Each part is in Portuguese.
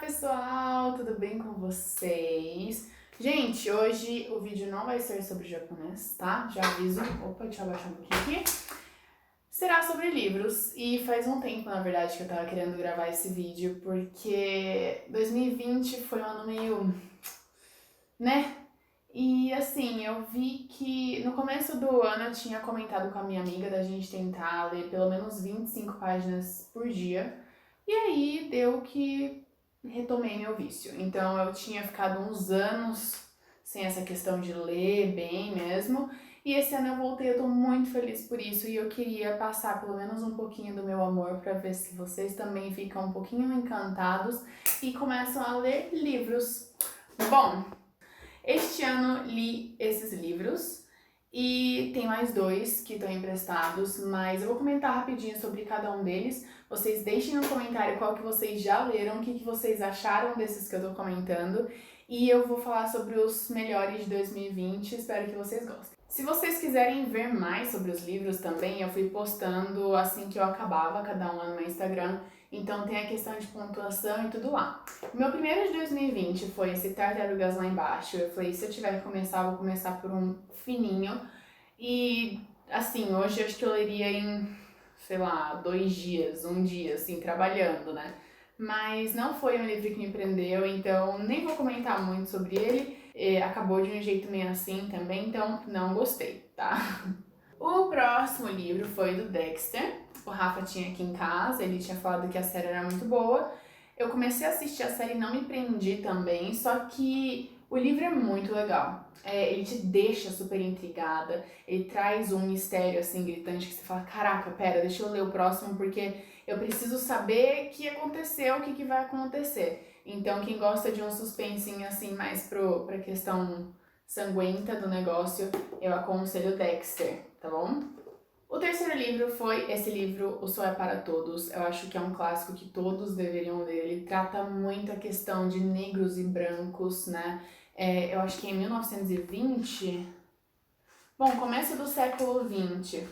pessoal, tudo bem com vocês? Gente, hoje o vídeo não vai ser sobre japonês, tá? Já aviso. Opa, deixa eu abaixar um pouquinho aqui. Será sobre livros e faz um tempo, na verdade, que eu tava querendo gravar esse vídeo porque 2020 foi um ano meio, né? E assim, eu vi que no começo do ano eu tinha comentado com a minha amiga da gente tentar ler pelo menos 25 páginas por dia. E aí deu que retomei meu vício. Então eu tinha ficado uns anos sem essa questão de ler bem mesmo. E esse ano eu voltei, eu tô muito feliz por isso e eu queria passar pelo menos um pouquinho do meu amor para ver se vocês também ficam um pouquinho encantados e começam a ler livros. Bom, este ano li esses livros e tem mais dois que estão emprestados, mas eu vou comentar rapidinho sobre cada um deles. Vocês deixem no comentário qual que vocês já leram, o que vocês acharam desses que eu tô comentando. E eu vou falar sobre os melhores de 2020, espero que vocês gostem. Se vocês quiserem ver mais sobre os livros também, eu fui postando assim que eu acabava cada um lá no meu Instagram. Então tem a questão de pontuação e tudo lá. O meu primeiro de 2020 foi esse Tartarugas Lá Embaixo. Eu falei, se eu tiver que começar, eu vou começar por um fininho. E assim, hoje eu acho que eu leria em, sei lá, 2 dias, um dia, assim, trabalhando, né? Mas não foi um livro que me prendeu, então nem vou comentar muito sobre ele. Acabou de um jeito meio assim também, então não gostei, tá? O próximo livro foi do Dexter. O Rafa tinha aqui em casa, ele tinha falado que a série era muito boa. Eu comecei a assistir a série e não me prendi também, só que o livro é muito legal. Ele te deixa super intrigada, ele traz um mistério assim gritante que você fala, caraca, pera, deixa eu ler o próximo porque eu preciso saber o que aconteceu, o que vai acontecer. Então quem gosta de um suspensinho assim mais pra questão sanguenta do negócio, eu aconselho Dexter, tá bom? O terceiro livro foi esse livro, O Sol é para Todos. Eu acho que é um clássico que todos deveriam ler. Ele trata muito a questão de negros e brancos, né? Eu acho que é em 1920, bom, começo do século 20.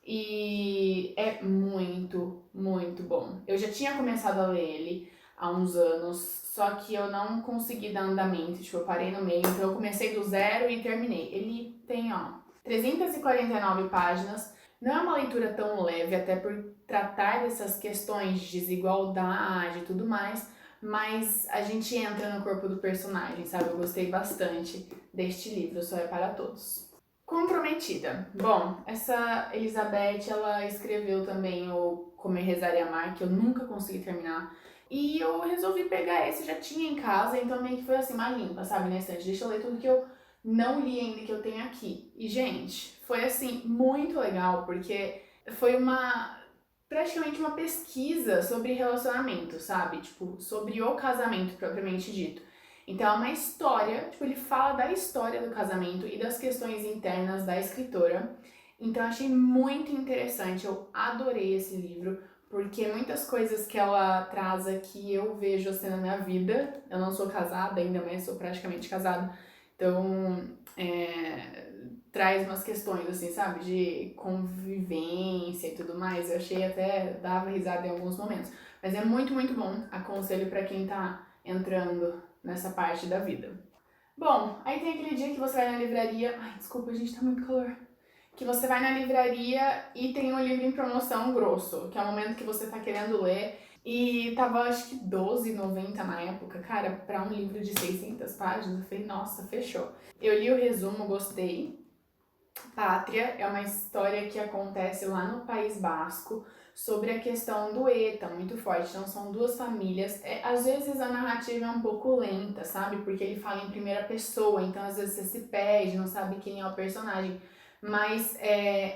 E é muito, muito bom. Eu já tinha começado a ler ele há uns anos, só que eu não consegui dar andamento, tipo, eu parei no meio, então eu comecei do zero e terminei. Ele tem, ó, 349 páginas, não é uma leitura tão leve, até por tratar dessas questões de desigualdade e tudo mais, mas a gente entra no corpo do personagem, sabe? Eu gostei bastante deste livro, Só é para Todos. Comprometida. Bom, essa Elizabeth, ela escreveu também o Comer, Rezar e Amar, que eu nunca consegui terminar. E eu resolvi pegar esse, já tinha em casa, então meio que foi assim, uma limpa, sabe, na estante. Deixa eu ler tudo que eu não li ainda, que eu tenho aqui. E, gente, foi assim, muito legal, porque foi praticamente uma pesquisa sobre relacionamento, sabe? Tipo, sobre o casamento propriamente dito. Então é uma história, tipo, ele fala da história do casamento e das questões internas da escritora. Então eu achei muito interessante, eu adorei esse livro, porque muitas coisas que ela traz aqui eu vejo assim na minha vida. Eu não sou casada ainda, mas sou praticamente casada. Então, traz umas questões assim, sabe, de convivência e tudo mais. Eu achei até, dava risada em alguns momentos. Mas é muito, muito bom. Aconselho pra quem tá entrando nessa parte da vida. Bom, aí tem aquele dia que você vai na livraria. Ai, desculpa, gente, tá muito calor. Que você vai na livraria e tem um livro em promoção grosso, que é o momento que você tá querendo ler. E tava acho que R$12,90 na época, cara, pra um livro de 600 páginas. Eu falei, nossa, fechou. Eu li o resumo, gostei. Pátria é uma história que acontece lá no País Basco sobre a questão do ETA, muito forte. Então são duas famílias. Às vezes a narrativa é um pouco lenta, sabe? Porque ele fala em primeira pessoa, então às vezes você se perde, não sabe quem é o personagem. Mas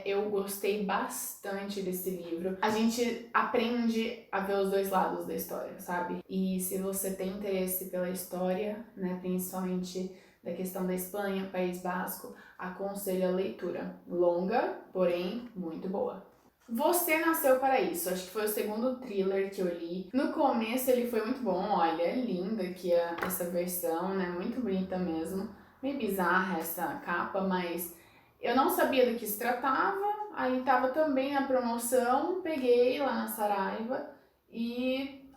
eu gostei bastante desse livro. A gente aprende a ver os dois lados da história, sabe? E se você tem interesse pela história, né, principalmente da questão da Espanha, País Basco, aconselho a leitura. Longa, porém muito boa. Você Nasceu para Isso, acho que foi o segundo thriller que eu li. No começo ele foi muito bom, olha, é linda aqui essa versão, né, muito bonita mesmo. Meio bizarra essa capa, mas eu não sabia do que se tratava, aí tava também na promoção, peguei lá na Saraiva e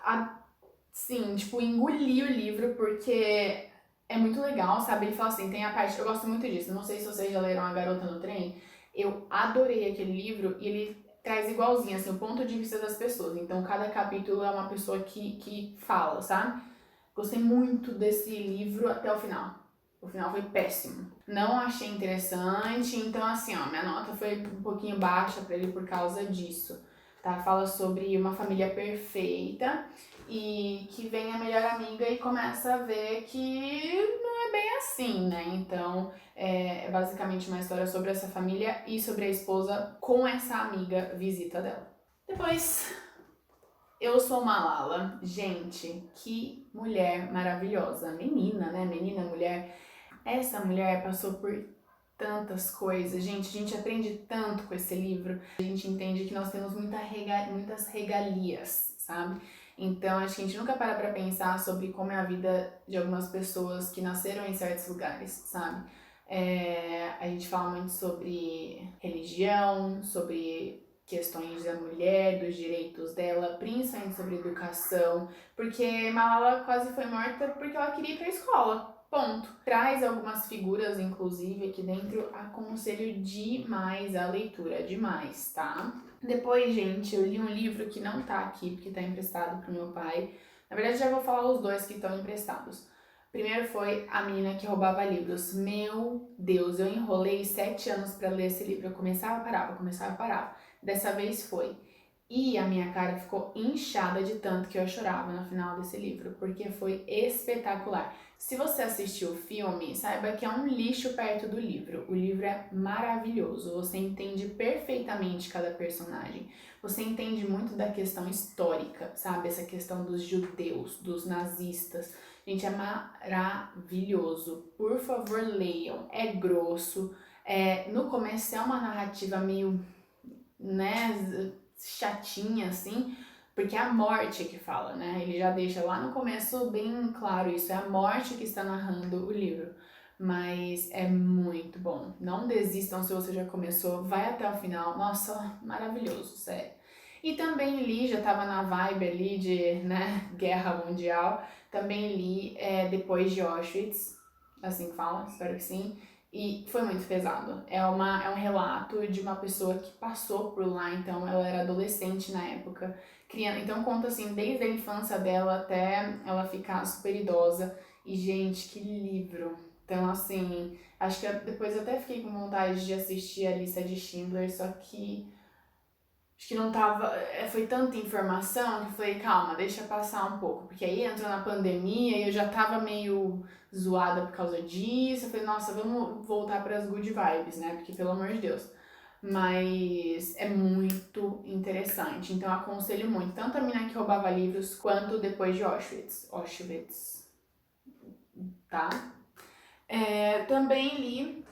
sim, tipo, engoli o livro porque é muito legal, sabe? Ele fala assim, tem a parte, eu gosto muito disso, não sei se vocês já leram A Garota no Trem, eu adorei aquele livro e ele traz igualzinho, assim, o ponto de vista das pessoas. Então, cada capítulo é uma pessoa que fala, sabe? Gostei muito desse livro até o final. O final foi péssimo. Não achei interessante, então assim, ó, minha nota foi um pouquinho baixa pra ele por causa disso, tá? Fala sobre uma família perfeita e que vem a melhor amiga e começa a ver que não é bem assim, né? Então, é basicamente uma história sobre essa família e sobre a esposa com essa amiga visita dela. Depois, Eu Sou Malala. Gente, que mulher maravilhosa. Menina, né? Menina, mulher. Essa mulher passou por tantas coisas. Gente, a gente aprende tanto com esse livro. A gente entende que nós temos muitas regalias, sabe? Então, acho que a gente nunca para pra pensar sobre como é a vida de algumas pessoas que nasceram em certos lugares, sabe? A gente fala muito sobre religião, sobre questões da mulher, dos direitos dela, principalmente sobre educação, porque Malala quase foi morta porque ela queria ir pra escola. Ponto. Traz algumas figuras, inclusive, aqui dentro. Aconselho demais a leitura, demais, tá? Depois, gente, eu li um livro que não tá aqui, porque tá emprestado pro meu pai. Na verdade, já vou falar os dois que estão emprestados. Primeiro foi A Menina que Roubava Livros. Meu Deus, eu enrolei 7 anos pra ler esse livro. Eu começava, parava, começava, parava. Dessa vez foi. E a minha cara ficou inchada de tanto que eu chorava no final desse livro, porque foi espetacular. Se você assistiu o filme, saiba que é um lixo perto do livro. O livro é maravilhoso, você entende perfeitamente cada personagem. Você entende muito da questão histórica, sabe? Essa questão dos judeus, dos nazistas. Gente, é maravilhoso. Por favor, leiam. É grosso. No começo é uma narrativa meio, né, chatinha, assim, porque é a morte que fala, né? Ele já deixa lá no começo bem claro isso, é a morte que está narrando o livro. Mas é muito bom. Não desistam se você já começou, vai até o final. Nossa, maravilhoso, sério. E também li, já tava na vibe ali de, né, guerra mundial. Também li Depois de Auschwitz, assim que fala, espero que sim. E foi muito pesado. É um relato de uma pessoa que passou por lá, então ela era adolescente na época. Criança, então conta assim, desde a infância dela até ela ficar super idosa. E, gente, que livro! Então, assim, acho que depois eu até fiquei com vontade de assistir a lista de Schindler, só que acho que não tava. Foi tanta informação que eu falei, calma, deixa passar um pouco. Porque aí entrou na pandemia e eu já tava meio zoada por causa disso. Eu falei, nossa, vamos voltar pras good vibes, né? Porque pelo amor de Deus. Mas é muito interessante. Então eu aconselho muito, tanto a Mina que Roubava Livros quanto Depois de Auschwitz. Auschwitz, tá? Também li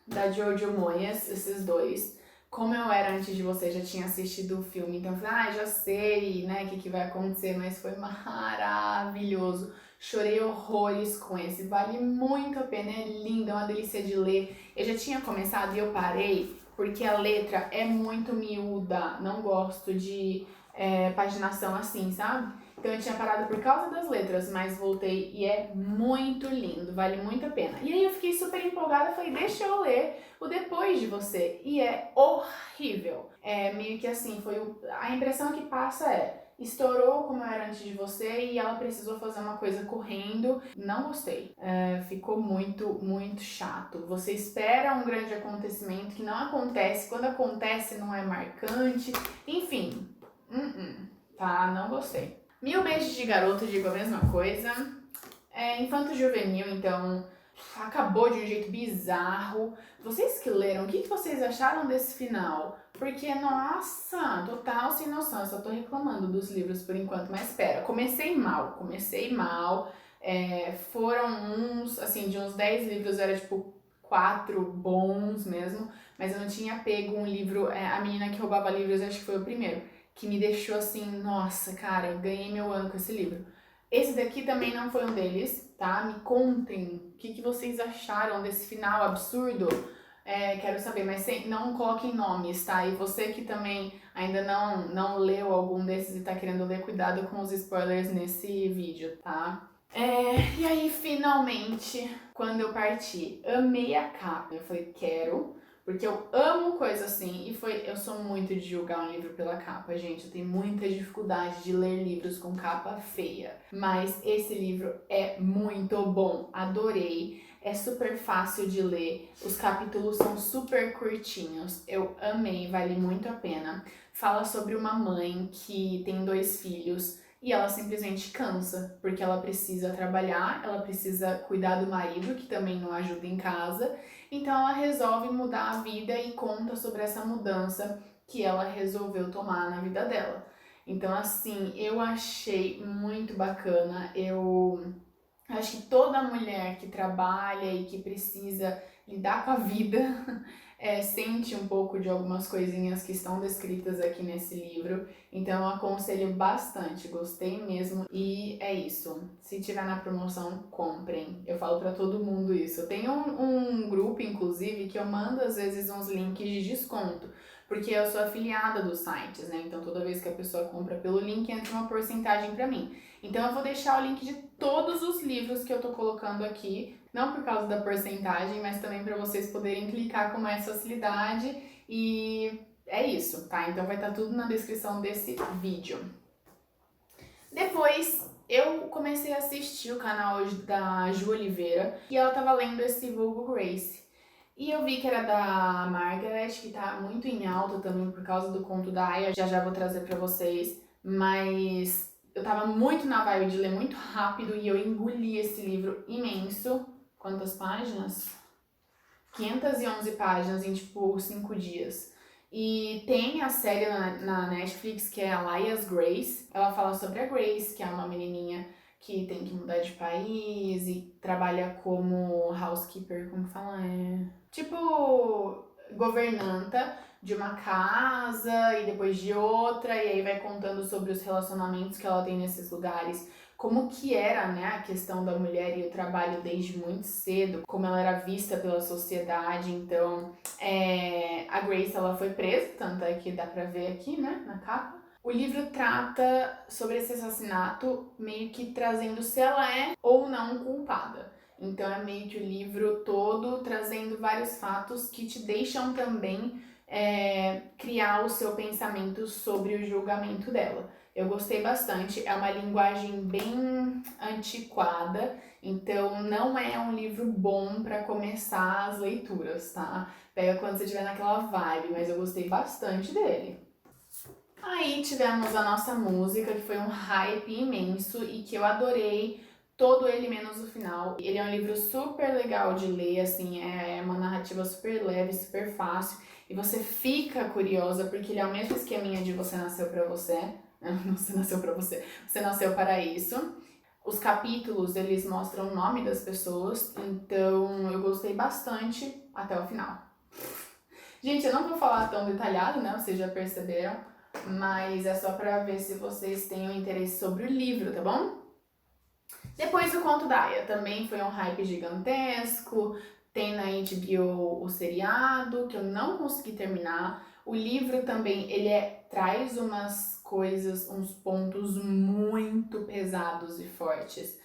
da Jojo Moyes, esses dois. Como eu era antes de você, já tinha assistido o filme, então eu falei, já sei, né, o que vai acontecer, mas foi maravilhoso. Chorei horrores com esse, vale muito a pena, é lindo, é uma delícia de ler. Eu já tinha começado e eu parei, porque a letra é muito miúda, não gosto de paginação assim, sabe? Então eu tinha parado por causa das letras, mas voltei e é muito lindo, vale muito a pena. E aí eu fiquei super empolgada, falei, deixa eu ler o Depois de Você. E é horrível. É meio que assim, a impressão que passa estourou como eu era antes de você e ela precisou fazer uma coisa correndo. Não gostei. Ficou muito, muito chato. Você espera um grande acontecimento que não acontece. Quando acontece não é marcante. Enfim, tá? Não gostei. Mil Beijos de Garoto, digo a mesma coisa. Infanto juvenil, então acabou de um jeito bizarro. Vocês que leram, o que vocês acharam desse final? Porque, nossa, total sem noção. Eu só tô reclamando dos livros por enquanto, mas espera, comecei mal. Foram uns, assim, de uns 10 livros, era tipo 4 bons mesmo, mas eu não tinha pego um livro, A Menina que Roubava Livros, acho que foi o primeiro, que me deixou assim, nossa, cara, eu ganhei meu ano com esse livro. Esse daqui também não foi um deles, tá? Me contem o que vocês acharam desse final absurdo. quero saber, mas não coloquem nomes, tá? E você que também ainda não leu algum desses e tá querendo ler, cuidado com os spoilers nesse vídeo, tá? E aí, finalmente, quando eu parti, amei a capa. Eu falei, quero, porque eu amo coisa assim. Eu sou muito de julgar um livro pela capa, gente. Eu tenho muita dificuldade de ler livros com capa feia. Mas esse livro é muito bom, adorei. É super fácil de ler, os capítulos são super curtinhos. Eu amei, vale muito a pena. Fala sobre uma mãe que tem 2 filhos. E ela simplesmente cansa, porque ela precisa trabalhar, ela precisa cuidar do marido, que também não ajuda em casa. Então ela resolve mudar a vida e conta sobre essa mudança que ela resolveu tomar na vida dela. Então, assim, eu achei muito bacana. Eu acho que toda mulher que trabalha e que precisa lidar com a vida sente um pouco de algumas coisinhas que estão descritas aqui nesse livro. Então eu aconselho bastante, gostei mesmo. E é isso. Se tiver na promoção, comprem. Eu falo pra todo mundo isso. Eu tenho um grupo, inclusive, que eu mando às vezes uns links de desconto. Porque eu sou afiliada dos sites, né? Então toda vez que a pessoa compra pelo link, entra uma porcentagem pra mim. Então eu vou deixar o link de todos os livros que eu tô colocando aqui, não por causa da porcentagem, mas também para vocês poderem clicar com mais facilidade. E é isso, tá? Então vai estar tudo na descrição desse vídeo. Depois eu comecei a assistir o canal da Ju Oliveira e ela tava lendo esse Vulgo Grace. E eu vi que era da Margaret, que tá muito em alta também por causa do conto da Aya, já vou trazer pra vocês, mas eu tava muito na vibe de ler muito rápido e eu engoli esse livro imenso. Quantas páginas? 511 páginas em tipo 5 dias. E tem a série na Netflix que é Alias Grace. Ela fala sobre a Grace, que é uma menininha que tem que mudar de país e trabalha como housekeeper, como fala? Tipo governanta de uma casa e depois de outra, e aí vai contando sobre os relacionamentos que ela tem nesses lugares, como que era, né, a questão da mulher e o trabalho desde muito cedo, como ela era vista pela sociedade. Então, a Grace, ela foi presa, tanto é que dá pra ver aqui, né, na capa. O livro trata sobre esse assassinato, meio que trazendo se ela é ou não culpada. Então é meio que o livro todo trazendo vários fatos que te deixam também criar o seu pensamento sobre o julgamento dela. Eu gostei bastante, é uma linguagem bem antiquada, então não é um livro bom para começar as leituras, tá? Pega quando você estiver naquela vibe, mas eu gostei bastante dele. Aí tivemos a nossa música, que foi um hype imenso e que eu adorei todo ele menos o final. Ele é um livro super legal de ler, assim, é uma narrativa super leve, super fácil, e você fica curiosa porque ele é o mesmo esqueminha de Você Nasceu Pra Você, Você Nasceu Pra Você, Você Nasceu Para Isso. Os capítulos, eles mostram o nome das pessoas, então eu gostei bastante até o final. Gente, eu não vou falar tão detalhado, né, vocês já perceberam, mas é só pra ver se vocês têm um interesse sobre o livro, tá bom? Depois o Conto da Aya também foi um hype gigantesco, tem na HBO o seriado, que eu não consegui terminar. O livro também, traz umas coisas, uns pontos muito pesados e fortes.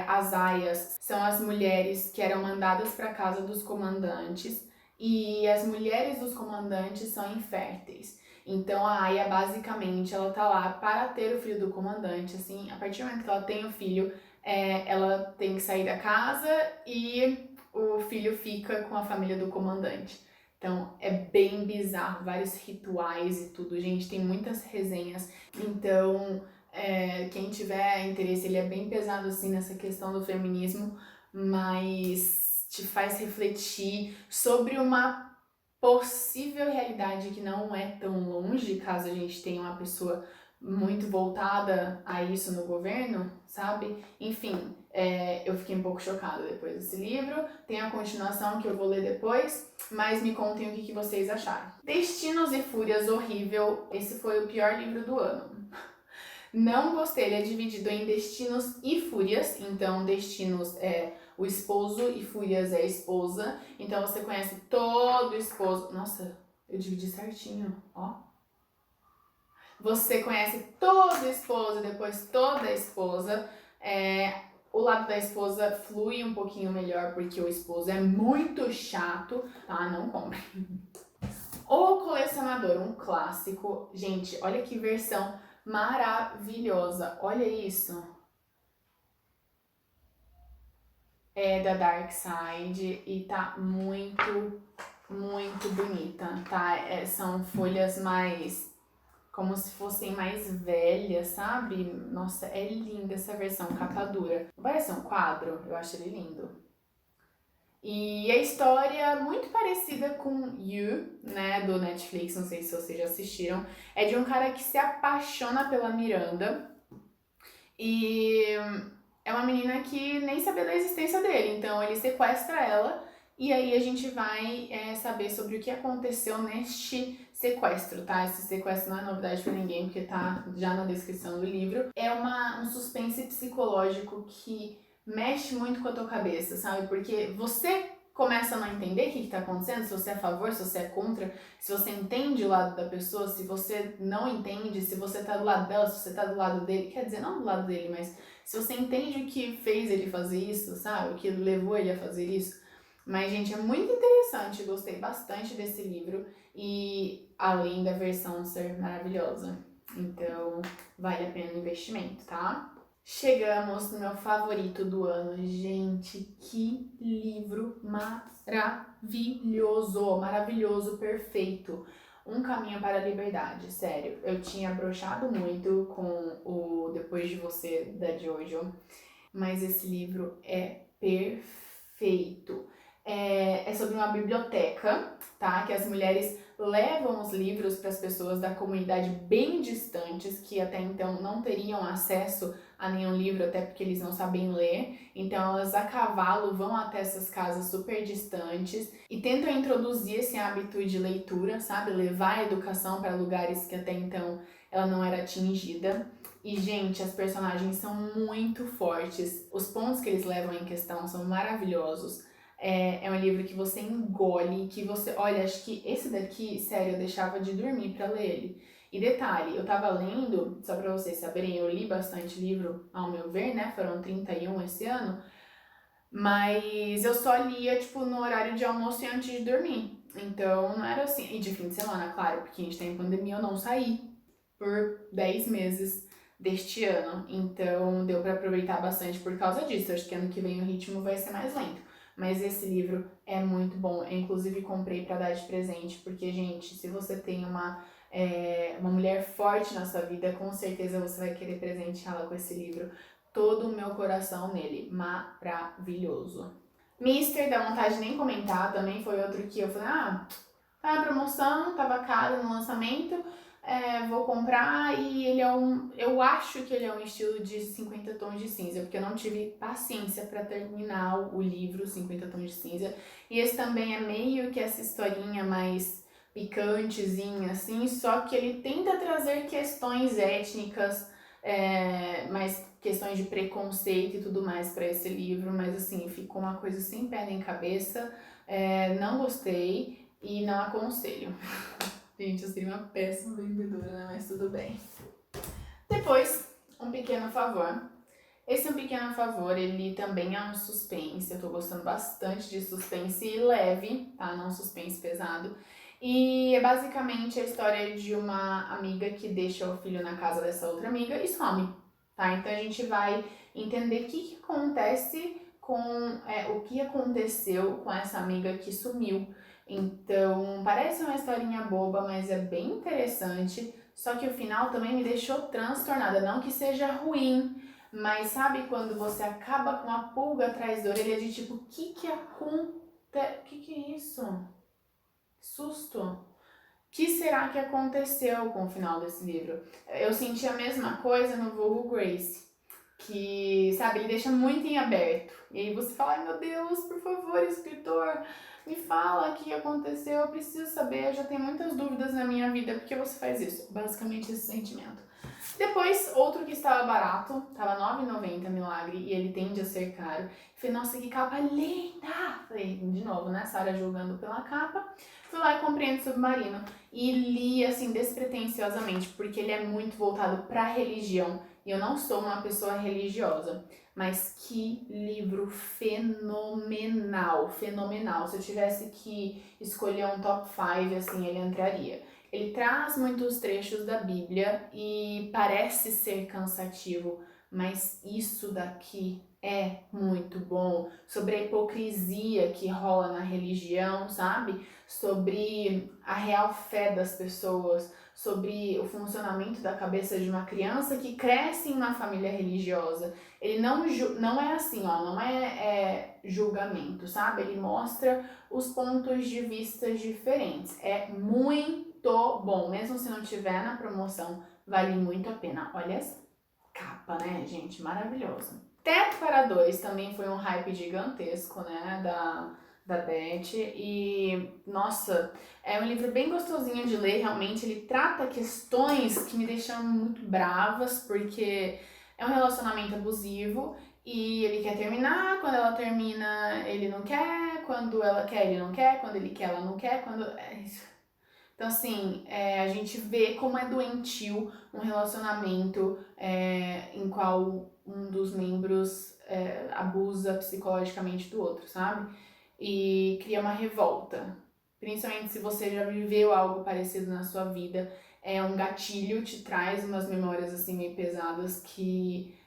As aias são as mulheres que eram mandadas para casa dos comandantes, e as mulheres dos comandantes são inférteis. Então a aia basicamente ela tá lá para ter o filho do comandante, assim, a partir do momento que ela tem o filho, ela tem que sair da casa e o filho fica com a família do comandante. Então é bem bizarro, vários rituais e tudo, gente, tem muitas resenhas. Então quem tiver interesse, ele é bem pesado assim nessa questão do feminismo, mas te faz refletir sobre uma possível realidade que não é tão longe, caso a gente tenha uma pessoa muito voltada a isso no governo, sabe? Enfim, eu fiquei um pouco chocada depois desse livro. Tem a continuação que eu vou ler depois, mas me contem o que vocês acharam. Destinos e Fúrias, horrível. Esse foi o pior livro do ano. Não gostei, ele é dividido em destinos e fúrias, então destinos é o esposo e fúrias é a esposa, então você conhece todo o esposo, nossa, eu dividi certinho, ó. Você conhece todo o esposo e depois toda a esposa, o lado da esposa flui um pouquinho melhor porque o esposo é muito chato, tá? Não compre. O Colecionador, um clássico. Gente, olha que versão maravilhosa. Olha isso. É da Dark Side e tá muito, muito bonita, tá? São folhas mais, como se fossem mais velhas, sabe? Nossa, é linda essa versão, capa dura. Parece um quadro, eu acho ele lindo. E a história é muito parecida com You, né, do Netflix, não sei se vocês já assistiram. É de um cara que se apaixona pela Miranda e é uma menina que nem sabia da existência dele, então ele sequestra ela e aí a gente vai saber sobre o que aconteceu neste sequestro, tá? Esse sequestro não é novidade pra ninguém, porque tá já na descrição do livro. É um suspense psicológico que mexe muito com a tua cabeça, sabe? Porque você começa a não entender o que tá acontecendo, se você é a favor, se você é contra, se você entende o lado da pessoa, se você não entende, se você tá do lado dela, se você tá do lado dele, quer dizer, não do lado dele, mas se você entende o que fez ele fazer isso, sabe? O que levou ele a fazer isso. Mas, gente, é muito interessante, gostei bastante desse livro e além da versão ser maravilhosa. Então, vale a pena o investimento, tá? Chegamos no meu favorito do ano. Gente, que livro maravilhoso! Maravilhoso, perfeito. Um Caminho para a Liberdade, sério. Eu tinha broxado muito com o Depois de Você, da Jojo, mas esse livro é perfeito. É sobre uma biblioteca, tá? Que as mulheres levam os livros para as pessoas da comunidade bem distantes, que até então não teriam acesso a nenhum livro, até porque eles não sabem ler. Então elas a cavalo vão até essas casas super distantes e tentam introduzir esse hábito de leitura, sabe? Levar a educação para lugares que até então ela não era atingida. E, gente, as personagens são muito fortes. Os pontos que eles levam em questão são maravilhosos. É um livro que você engole, que você... Olha, acho que esse daqui, sério, eu deixava de dormir pra ler ele. E detalhe, eu tava lendo, só pra vocês saberem, eu li bastante livro, ao meu ver, né? Foram 31 esse ano. Mas eu só lia, tipo, no horário de almoço e antes de dormir. Então, não era assim. E de fim de semana, claro, porque a gente tá em pandemia, eu não saí por 10 meses deste ano. Então, deu pra aproveitar bastante por causa disso. Acho que ano que vem o ritmo vai ser mais lento. Mas esse livro é muito bom. Eu, inclusive, comprei pra dar de presente, porque, gente, se você tem uma mulher forte na sua vida, com certeza você vai querer presenteá-la com esse livro. Todo o meu coração nele. Maravilhoso. Mister, dá vontade de nem comentar, também foi outro que eu falei, tá na promoção, tava caro no lançamento, vou comprar e ele eu acho que ele é um estilo de 50 tons de cinza, porque eu não tive paciência para terminar o livro 50 tons de cinza. E esse também é meio que essa historinha mais picantezinha, assim, só que ele tenta trazer questões étnicas, mais questões de preconceito e tudo mais para esse livro, mas assim, ficou uma coisa sem pé nem cabeça, não gostei e não aconselho. Gente, eu seria uma péssima vendedora, né? Mas tudo bem. Depois, Um Pequeno Favor. Esse Um Pequeno Favor, ele também é um suspense. Eu tô gostando bastante de suspense leve, tá? Não suspense pesado. E é basicamente a história de uma amiga que deixa o filho na casa dessa outra amiga e some, tá? Então a gente vai entender o que acontece o que aconteceu com essa amiga que sumiu. Então, parece uma historinha boba, mas é bem interessante. Só que o final também me deixou transtornada. Não que seja ruim, mas sabe quando você acaba com uma pulga atrás da orelha de tipo, o que acontece? O que é isso? Susto. O que será que aconteceu com o final desse livro? Eu senti a mesma coisa no Vulgo Grace, que, sabe, ele deixa muito em aberto. E aí você fala, ai meu Deus, por favor, escritor, me fala o que aconteceu, eu preciso saber, eu já tenho muitas dúvidas na minha vida, por que você faz isso? Basicamente esse sentimento. Depois, outro que estava barato, tava R$ 9,90 Milagre, e ele tende a ser caro. Falei, nossa, que capa linda! Falei, de novo, né, Sarah julgando pela capa. Fui lá e comprei no Submarino. E li, assim, despretensiosamente, porque ele é muito voltado pra religião. E eu não sou uma pessoa religiosa. Mas que livro fenomenal, fenomenal. Se eu tivesse que escolher um top 5, assim, ele entraria. Ele traz muitos trechos da Bíblia e parece ser cansativo, mas isso daqui é muito bom. Sobre a hipocrisia que rola na religião, sabe? Sobre a real fé das pessoas, sobre o funcionamento da cabeça de uma criança que cresce em uma família religiosa. Ele não é assim, ó, não é julgamento, sabe? Ele mostra os pontos de vista diferentes. É muito bom, mesmo se não tiver na promoção, vale muito a pena. Olha essa capa, né, gente? Maravilhosa. Teto para Dois também foi um hype gigantesco, né, da Beth. E, nossa, é um livro bem gostosinho de ler, realmente. Ele trata questões que me deixam muito bravas, porque é um relacionamento abusivo e ele quer terminar. Quando ela termina, ele não quer. Quando ela quer, ele não quer. Quando ele quer, ela não quer. Então, assim, a gente vê como é doentio um relacionamento em qual um dos membros abusa psicologicamente do outro, sabe? E cria uma revolta. Principalmente se você já viveu algo parecido na sua vida, é um gatilho, te traz umas memórias assim meio pesadas que...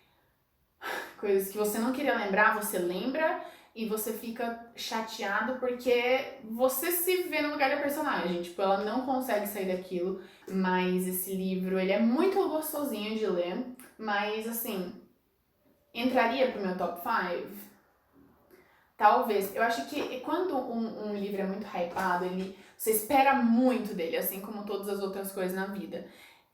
coisas que você não queria lembrar, você lembra e você fica chateado porque você se vê no lugar da personagem. Tipo, ela não consegue sair daquilo, mas esse livro, ele é muito gostosinho de ler, mas assim, entraria pro meu top 5? Talvez. Eu acho que quando um livro é muito hypado, você espera muito dele, assim como todas as outras coisas na vida.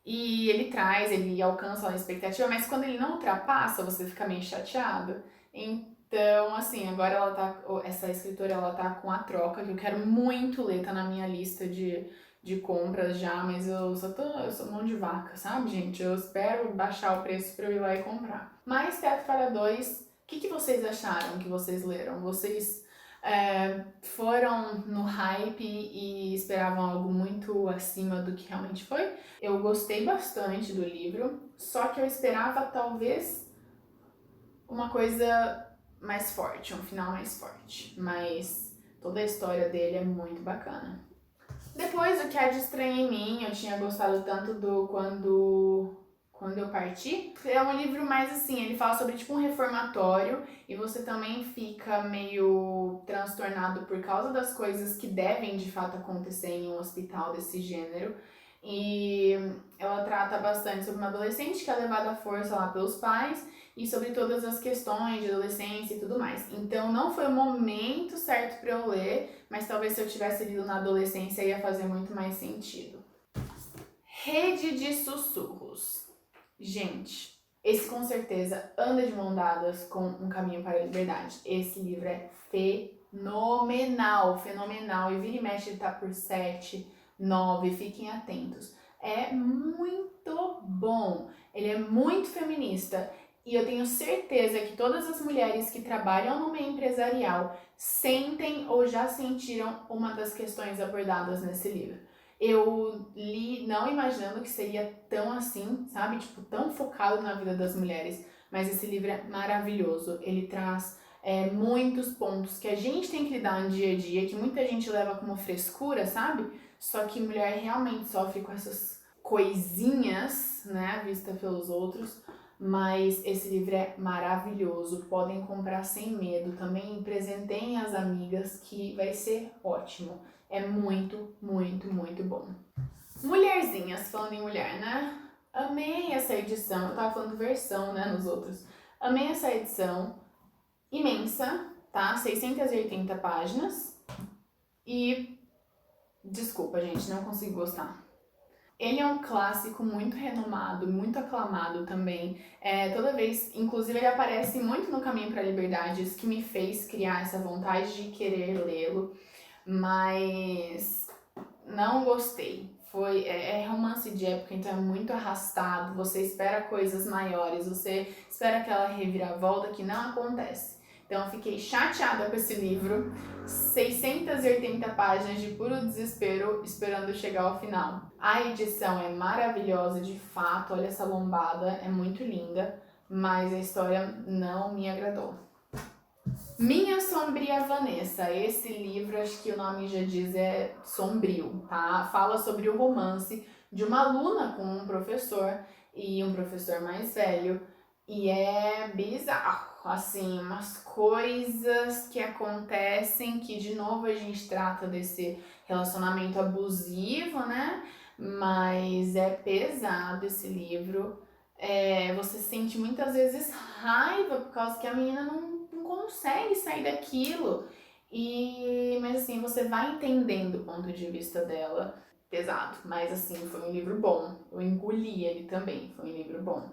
E ele alcança a expectativa, mas quando ele não ultrapassa, você fica meio chateado. Então, assim, agora essa escritora, ela tá com a troca, que eu quero muito ler, tá na minha lista de compras já, mas eu sou mão de vaca, sabe, gente? Eu espero baixar o preço pra eu ir lá e comprar. Mas Teto para Dois, o que vocês acharam que vocês leram? Vocês foram no hype e esperavam algo muito acima do que realmente foi? Eu gostei bastante do livro, só que eu esperava talvez uma coisa mais forte, um final mais forte. Mas toda a história dele é muito bacana. Depois, O Que Há de Estranho em Mim, eu tinha gostado tanto do Quando Eu Parti. É um livro mais assim, ele fala sobre tipo um reformatório e você também fica meio transtornado por causa das coisas que devem de fato acontecer em um hospital desse gênero. E ela trata bastante sobre uma adolescente que é levada à força lá pelos pais e sobre todas as questões de adolescência e tudo mais. Então não foi o momento certo para eu ler, mas talvez se eu tivesse lido na adolescência ia fazer muito mais sentido. Rede de Sussurros. Gente, esse com certeza anda de mão dadas com Um Caminho para a Liberdade. Esse livro é fenomenal, fenomenal. E vira e mexe ele tá por 7, 9, fiquem atentos. É muito bom, ele é muito feminista. E eu tenho certeza que todas as mulheres que trabalham no meio empresarial sentem ou já sentiram uma das questões abordadas nesse livro. Eu li não imaginando que seria tão assim, sabe? Tipo, tão focado na vida das mulheres. Mas esse livro é maravilhoso. Ele traz muitos pontos que a gente tem que lidar no dia a dia, que muita gente leva como frescura, sabe? Só que mulher realmente sofre com essas coisinhas, né? Vista pelos outros. Mas esse livro é maravilhoso. Podem comprar sem medo. Também presenteiem as amigas que vai ser ótimo. É muito, muito, muito bom. Mulherzinhas, falando em mulher, né? Amei essa edição. Eu tava falando versão, né, nos outros. Amei essa edição. Imensa, tá? 680 páginas. E... desculpa, gente, não consigo gostar. Ele é um clássico muito renomado, muito aclamado também. Toda vez, inclusive ele aparece muito no Caminho para a Liberdade, isso que me fez criar essa vontade de querer lê-lo. Mas não gostei. É romance de época, então é muito arrastado, você espera coisas maiores, você espera aquela reviravolta que não acontece. Então eu fiquei chateada com esse livro, 680 páginas de puro desespero esperando chegar ao final. A edição é maravilhosa de fato, olha essa lombada, é muito linda, mas a história não me agradou. Minha Sombria Vanessa, esse livro, acho que o nome já diz, é sombrio, tá? Fala sobre o romance de uma aluna com um professor e um professor mais velho, e é bizarro, assim, umas coisas que acontecem que de novo a gente trata desse relacionamento abusivo, né? Mas é pesado esse livro. Você sente muitas vezes raiva por causa que a menina não consegue sair daquilo. Mas assim, você vai entendendo o ponto de vista dela. Pesado, mas assim, foi um livro bom. Eu engoli ele também, foi um livro bom.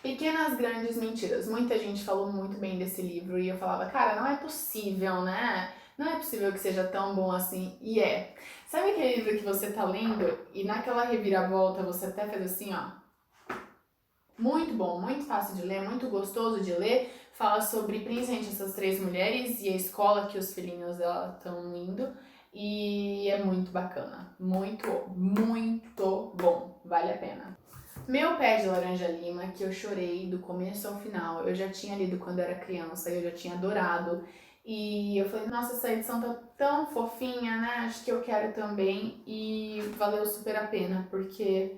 Pequenas Grandes Mentiras. Muita gente falou muito bem desse livro e eu falava, cara, não é possível, né? Não é possível que seja tão bom assim. E é. Sabe aquele livro que você tá lendo e naquela reviravolta você até fez assim, ó. Muito bom, muito fácil de ler, muito gostoso de ler. Fala sobre principalmente essas três mulheres e a escola que os filhinhos dela estão indo. E é muito bacana. Muito, muito bom. Vale a pena. Meu Pé de Laranja Lima, que eu chorei do começo ao final. Eu já tinha lido quando era criança, eu já tinha adorado. E eu falei, nossa, essa edição tá tão fofinha, né? Acho que eu quero também. E valeu super a pena, porque...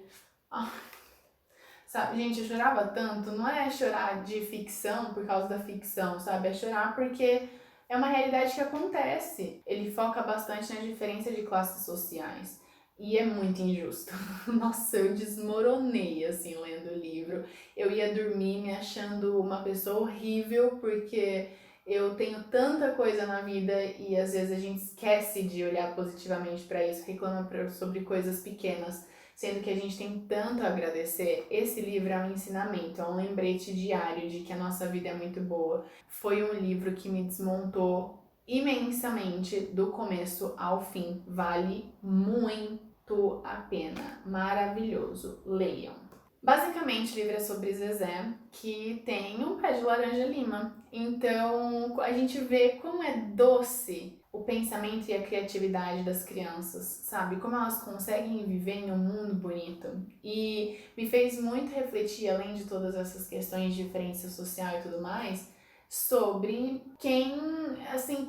sabe, gente, eu chorava tanto, não é chorar de ficção por causa da ficção, sabe? É chorar porque é uma realidade que acontece. Ele foca bastante na diferença de classes sociais. E é muito injusto. Nossa, eu desmoronei, assim, lendo o livro. Eu ia dormir me achando uma pessoa horrível, porque eu tenho tanta coisa na vida e às vezes a gente esquece de olhar positivamente para isso, reclama sobre coisas pequenas. Sendo que a gente tem tanto a agradecer. Esse livro é um ensinamento, é um lembrete diário de que a nossa vida é muito boa. Foi um livro que me desmontou imensamente do começo ao fim. Vale muito a pena. Maravilhoso. Leiam. Basicamente, o livro é sobre Zezé, que tem um pé de laranja lima. Então, a gente vê como é doce o pensamento e a criatividade das crianças, sabe? Como elas conseguem viver em um mundo bonito. E me fez muito refletir, além de todas essas questões de diferença social e tudo mais, sobre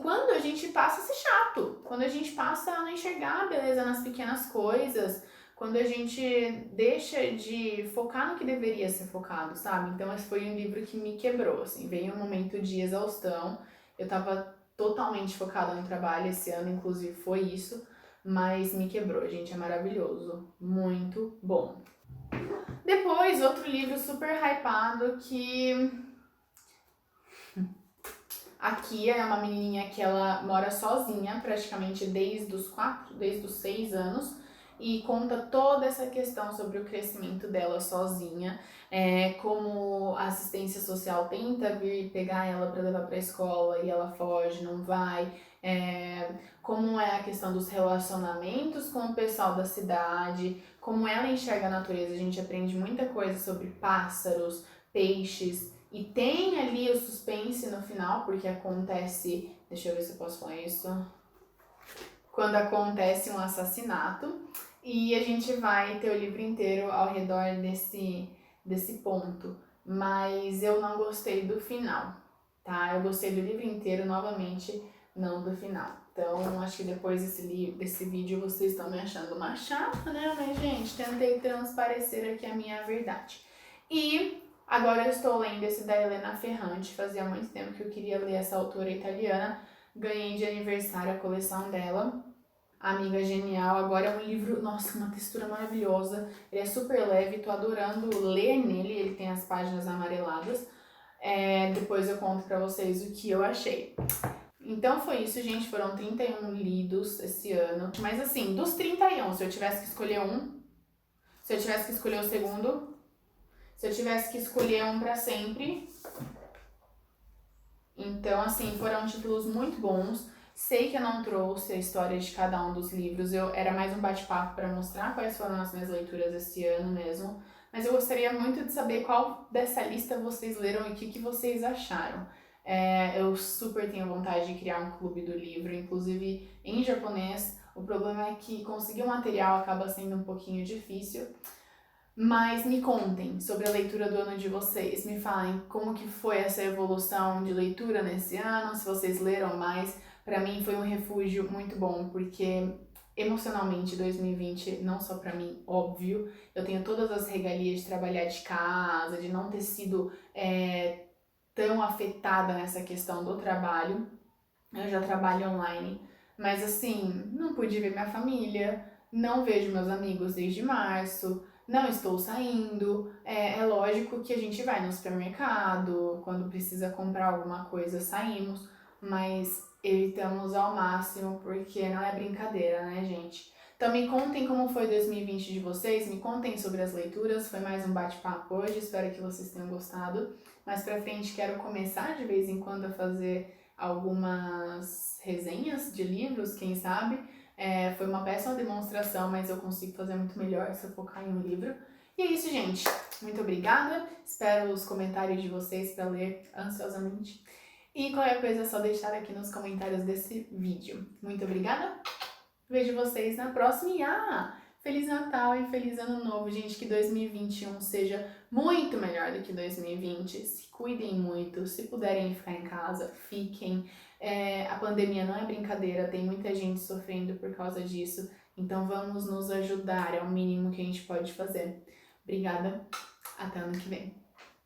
quando a gente passa a ser chato, quando a gente passa a não enxergar a beleza nas pequenas coisas, quando a gente deixa de focar no que deveria ser focado, sabe? Então esse foi um livro que me quebrou, assim, veio um momento de exaustão, eu tava totalmente focada no trabalho, esse ano inclusive foi isso, mas me quebrou, gente, é maravilhoso, muito bom. Depois, outro livro super hypado que... A Kia é uma menininha que ela mora sozinha praticamente desde os 6 anos, e conta toda essa questão sobre o crescimento dela sozinha, como a assistência social tenta vir pegar ela para levar para a escola e ela foge, não vai, como é a questão dos relacionamentos com o pessoal da cidade, como ela enxerga a natureza. A gente aprende muita coisa sobre pássaros, peixes, e tem ali o suspense no final, porque acontece, deixa eu ver se eu posso falar isso, quando acontece um assassinato, e a gente vai ter o livro inteiro ao redor desse ponto, mas eu não gostei do final, tá? Eu gostei do livro inteiro, novamente, não do final. Então, acho que depois desse vídeo vocês estão me achando uma chata, né? Mas, gente, tentei transparecer aqui a minha verdade. E agora eu estou lendo esse da Elena Ferrante, fazia muito tempo que eu queria ler essa autora italiana, ganhei de aniversário a coleção dela, Amiga Genial. Agora é um livro, nossa, uma textura maravilhosa, ele é super leve, tô adorando ler nele, ele tem as páginas amareladas, depois eu conto pra vocês o que eu achei. Então foi isso, gente, foram 31 lidos esse ano, mas assim, dos 31, se eu tivesse que escolher um, se eu tivesse que escolher o segundo, se eu tivesse que escolher um pra sempre. Então, assim, foram títulos muito bons. Sei que eu não trouxe a história de cada um dos livros, era mais um bate-papo para mostrar quais foram as minhas leituras esse ano mesmo, mas eu gostaria muito de saber qual dessa lista vocês leram e o que vocês acharam. Eu super tenho vontade de criar um clube do livro, inclusive em japonês. O problema é que conseguir o material acaba sendo um pouquinho difícil, mas me contem sobre a leitura do ano de vocês, me falem como que foi essa evolução de leitura nesse ano, se vocês leram mais. Para mim foi um refúgio muito bom, porque emocionalmente 2020, não só para mim, óbvio, eu tenho todas as regalias de trabalhar de casa, de não ter sido tão afetada nessa questão do trabalho. Eu já trabalho online, mas assim, não pude ver minha família, não vejo meus amigos desde março, não estou saindo. É lógico que a gente vai no supermercado, quando precisa comprar alguma coisa, saímos, mas evitamos ao máximo porque não é brincadeira, né, gente? Então me contem como foi 2020 de vocês, me contem sobre as leituras, foi mais um bate-papo hoje, espero que vocês tenham gostado. Mais pra frente quero começar de vez em quando a fazer algumas resenhas de livros, quem sabe. Foi uma péssima demonstração, mas eu consigo fazer muito melhor se eu focar em um livro. E é isso, gente. Muito obrigada. Espero os comentários de vocês para ler ansiosamente. E qualquer coisa é só deixar aqui nos comentários desse vídeo. Muito obrigada. Vejo vocês na próxima. E Feliz Natal e Feliz Ano Novo, gente. Que 2021 seja muito melhor do que 2020. Se cuidem muito. Se puderem ficar em casa, fiquem. A pandemia não é brincadeira. Tem muita gente sofrendo por causa disso. Então vamos nos ajudar. É o mínimo que a gente pode fazer. Obrigada. Até ano que vem.